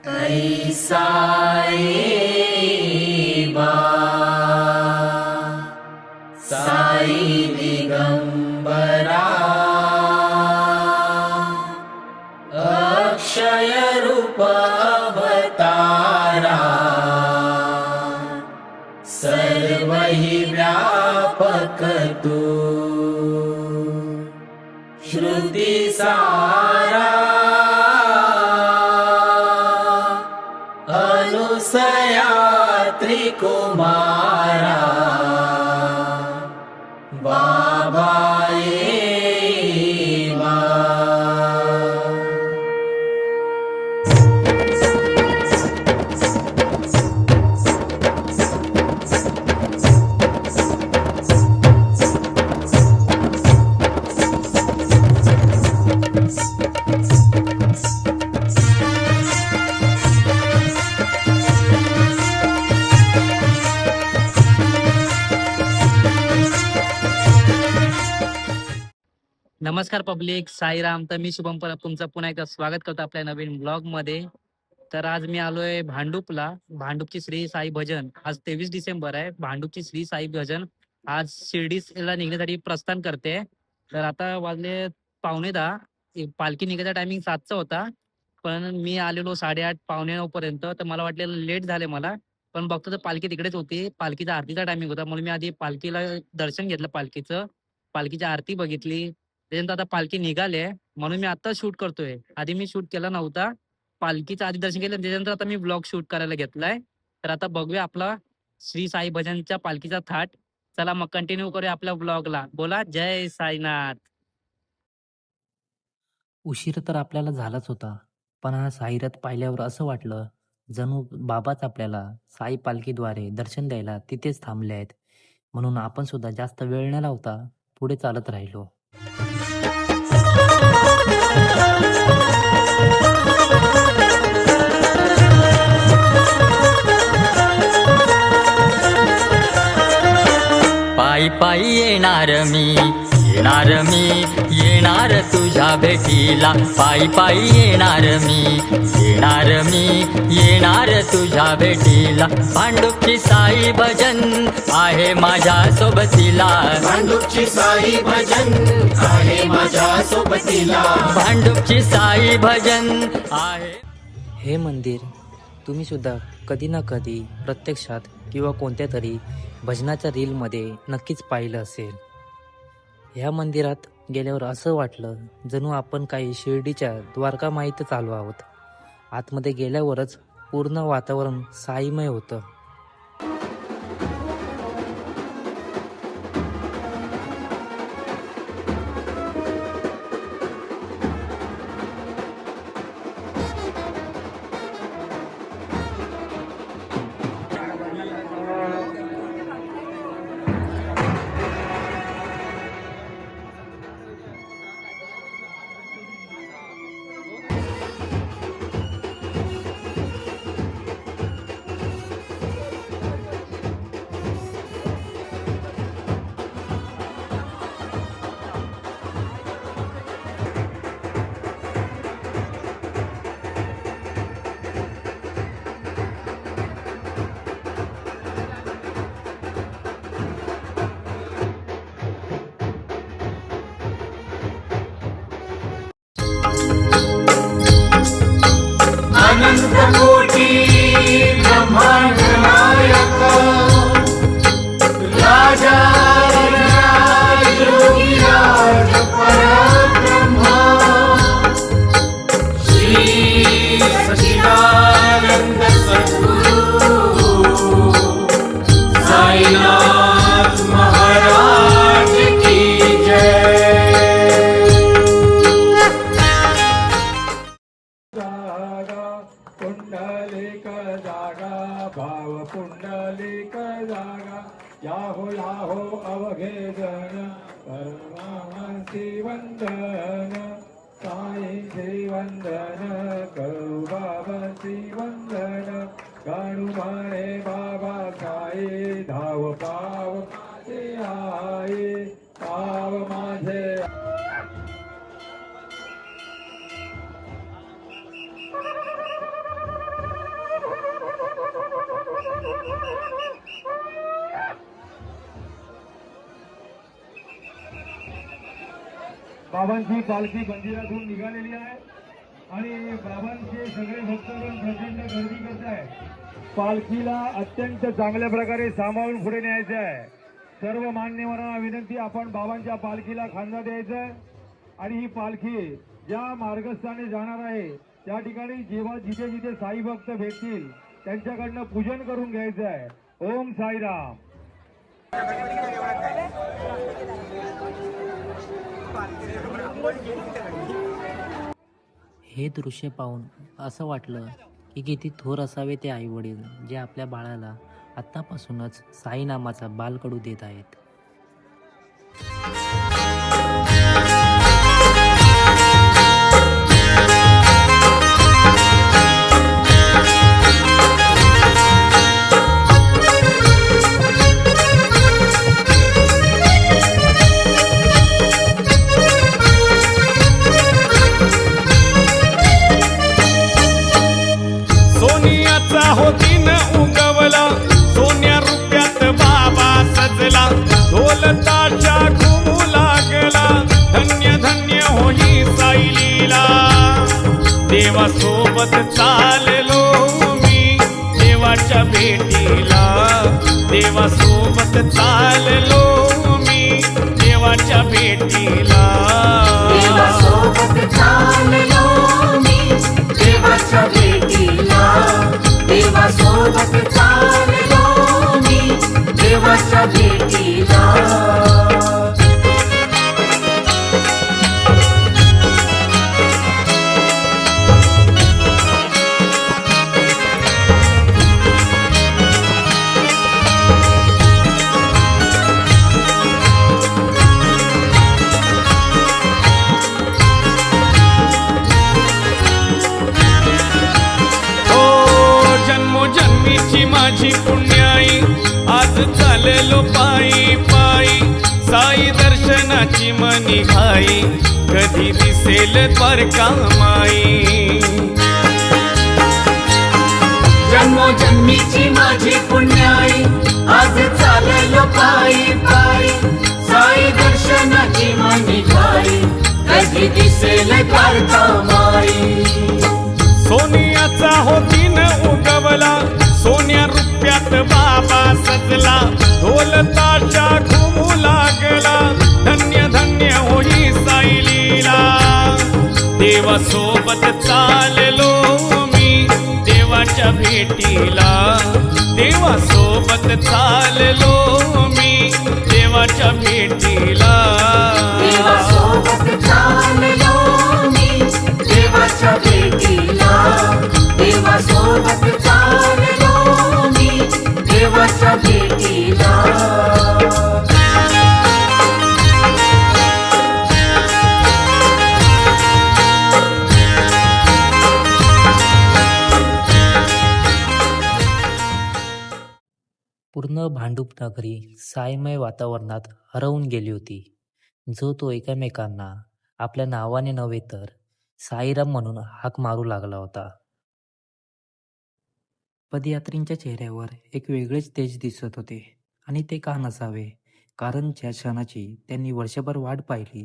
ऐसा बा साई दिगंबरा अक्षय रूप अवतारा सर्व ही व्यापक तू श्रुती सारा अनुसया त्रिकुमारा बाबा येवा नमस्कार पब्लिक, साईराम. तर मी शुभम परब तुमचं पुन्हा एकदा स्वागत करतो आपल्या नवीन ब्लॉग मध्ये. तर आज मी आलोय भांडूपला. भांडूपची श्री साई भजन आज 23 डिसेंबर आहे. भांडूपची श्री साई भजन आज शिर्डीला निघण्यासाठी प्रस्थान करते. तर आता वाजले 9:15. पालखी निघायचा टायमिंग 7चा होता, पण मी आलेलो 8:30 9:45 पर्यंत. तर मला वाटलेलं लेट झाले मला, पण बघतो तर पालखी तिकडेच होती. पालखीचा आरतीचा टायमिंग होता म्हणून मी आधी पालखीला दर्शन घेतलं. पालखीची आरती बघितली. त्याच्यानंतर आता पालखी निघाले म्हणून मी आता शूट करतोय. आधी मी शूट केला नव्हता. पालखीचं आधी दर्शन केलं, त्याच्यानंतर आता मी ब्लॉग शूट करायला घेतलाय. तर आता बघूया आपला श्री साई भजनच्या पालखीचा थाट. चला मग कंटिन्यू करूया आपल्या ब्लॉगला. बोला जय साईनाथ. उशीर तर आपल्याला झालाच होता, पण हा साईरथ पाहिल्यावर असं वाटलं जणू बाबाच आपल्याला साई पालखीद्वारे दर्शन द्यायला तिथेच थांबले आहेत. म्हणून आपण सुद्धा जास्त वेळ न लावता पुढे चालत राहिलो. पायी पायी येणार मी येणार तुझ्या भेटीला. पायी पायी येणार मी येणार तुझ्या भेटीला. भांडूपची साई भजन आहे माझ्या सोबतीला. भांडूपची साई भजन आहे माझ्या सोबतीला. भांडूपची साई भजन आहे. हे मंदिर तुम्ही सुद्धा कधी ना कधी प्रत्यक्षात किंवा कोणत्या तरी भजनाच्या रीलमध्ये नक्कीच पाहिलं असेल. ह्या मंदिरात गेल्यावर असं वाटलं जणू आपण काही शिर्डीच्या द्वारका माहीतच आलो आहोत. आतमध्ये गेल्यावरच पूर्ण वातावरण साईमय होतं. अनंत कोटी ब्रह्मांड नायक राजा योगीराज परब्रह्मा श्री सच्चिदानंद सद्गुरु साईनाथ महाराज की जय. पुंडलिक जागा भाव पुंडलिक जागा याहो याहो अवघे जन परमांसी वंदन साईंचे वंदन करू बाबांची वंदन गाणू माने बाबा साई धाव पाव माझे आई पाव माझे. बाबांची पालखी मंदिरातून निघालेली आहे आणि बाबांचे सगळे भक्तगण प्रचंड गर्दी करत आहे। पालखीला अत्यंत चांगल्या प्रकारे सांभाळून पुढे न्यायचं आहे। सर्व मान्यवरांना विनंती, आपण बाबांच्या पालखीला खांदा द्यायचा आहे आणि ही पालखी ज्या मार्गस्थाने जाणार आहे त्या ठिकाणी जेव्हा जिथे जिथे साई भक्त भेटतील त्यांच्याकडनं पूजन करून घ्यायचं आहे। ओम साईराम। हे दृश्य पाहून असं वाटलं की किती थोर असावे ते आई वडील जे आपल्या बाळाला आत्तापासूनच साई नामाचा बालकडू देत आहेत। सोनियाचा हो दिन उगवला, सोन्या रुपयात बाबा सजला, ढोल ताशा घुमू लागला, धन्य धन्य होई साई लीला। देवा सोबत चाललो मी देवाच्या भेटीला, देवा सोबत चाललो मी देवाच्या भेटीला। देवासोबत चाललो मी देवाच्या भेटीला, देवासोबत चाललो मी देवाच्या भेटीला। माझी पुण्याई आज चाललो पायी पायी, साई दर्शनाची मनी घाई, कधी दिसेल द्वारका माई। जन्मोजन्मीची माझी पुण्याई आज चाललो पायी पायी, साई दर्शनाची मनी घाई, कधी दिसेल द्वारका माई। सोनियाचा हो दिन उगवला, सोन्या रुपयात बाबा सजला, ढोल ताशा घुमू लागला, धन्य धन्य होई साई लीला। देवा सोबत चाललो मी देवाच्या भेटीला, देवा सोबत चाललो मी देवाच्या भेटीला। देवासोबत चाललो मी देवाच्या भेटीला, देवासोबत चाललो मी देवाच्या भेटीला। पूर्ण भांडूप नगरी सायमय वातावरणात हरवून गेली होती, जो तो एकमेकांना आपल्या नावाने नव्हे तर साईराम म्हणून हाक मारू लागला होता। पदयात्रींच्या चेहऱ्यावर एक वेगळेच तेज दिसत होते आणि ते का नसावे, कारण ज्या क्षणाची त्यांनी वर्षभर वाट पाहिली,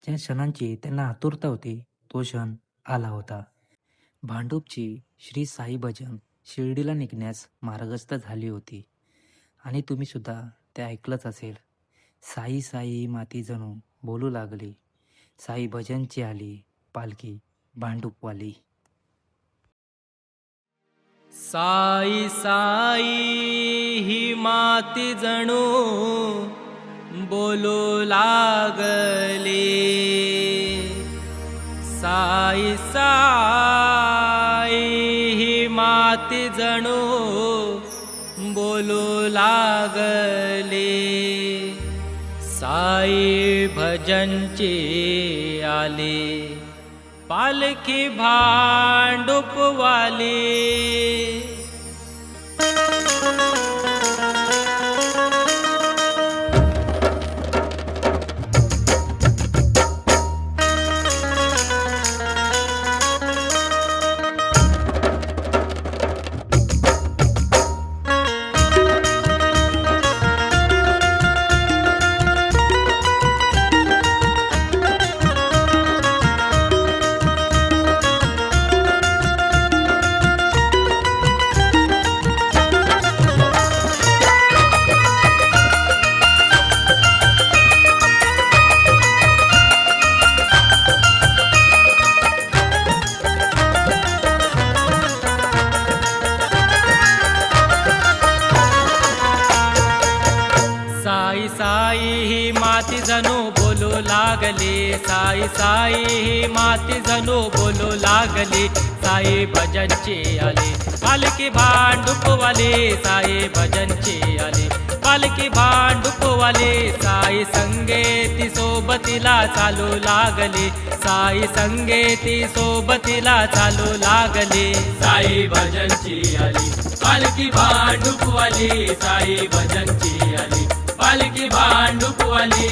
ज्या क्षणांची त्यांना आतुरता होती, तो क्षण आला होता। भांडूपची श्री साई भजन शिर्डीला निघण्यास मार्गस्थ झाली होती आणि तुम्ही सुद्धा ते ऐकलंच असेल। साई साई माती जणू बोलू लागली, साई भजनची आली पालखी भांडूपवाली। साई साई ही माती जणू बोलू लागली, साई साई ही माती जणू बोलू लागली, साई भजनची आली पालखी भांडूपवाली। जणू बोलू लागले साई साई ही माती जणू बोलू लागली साई भजनचे आले पालखी भांडुपवाले साई भजनचे आले पालखी भांडुपवाले साई संगेती सोबतीला चालू लागले साई संगेती सोबतीला चालू लागले साई भजनची आली पालखी भांडुपवाली साई भजनची आली पालखी भांडुपवाली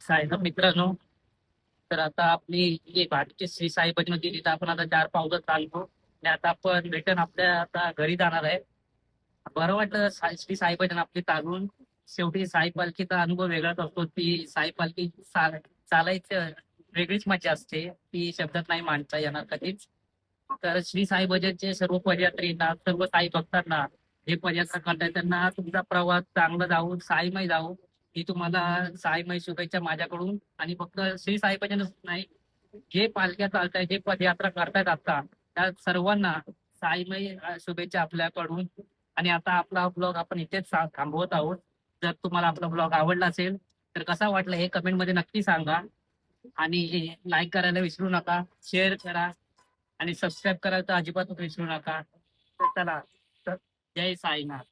साईराम मित्रांनो, तर आता आपली जी भारतीय श्री साई भजन होती तिथं आपण आता 4 पावलं चालतो आणि आता आपण रिटर्न आपल्या आता घरी जाणार आहे. बरं वाटलं श्री साई भजन आपली चालून. शेवटी साई पालखीचा अनुभव वेगळाच असतो. ती साई पालखी चालायचं वेगळीच मजा असते, ती शब्दात नाही मांडता येणार कधीच. तर श्री साई भजनचे सर्व पदयात्रींना, सर्व साई भक्तांना, हे पदयात्रा करताय त्यांना तुमचा प्रवास चांगला जाऊ, साईमय जाऊ ही तुम्हाला साईमय शुभेच्छा माझ्याकडून. आणि फक्त श्री साई भजनच नाही, जे पालख्या चालताय, जे पदयात्रा करतायत आता, त्या सर्वांना साईमय शुभेच्छा आपल्याकडून. आणि आता आपला ब्लॉग आपण इथेच थांबवत आहोत. जर तुम्हाला आपला ब्लॉग आवडला असेल तर कसा वाटला हे कमेंट मध्ये नक्की सांगा आणि लाईक करायला विसरू नका, शेअर करा आणि सबस्क्राईब करायला तर अजिबात विसरू नका. तर चला, तर जय साईनाथ.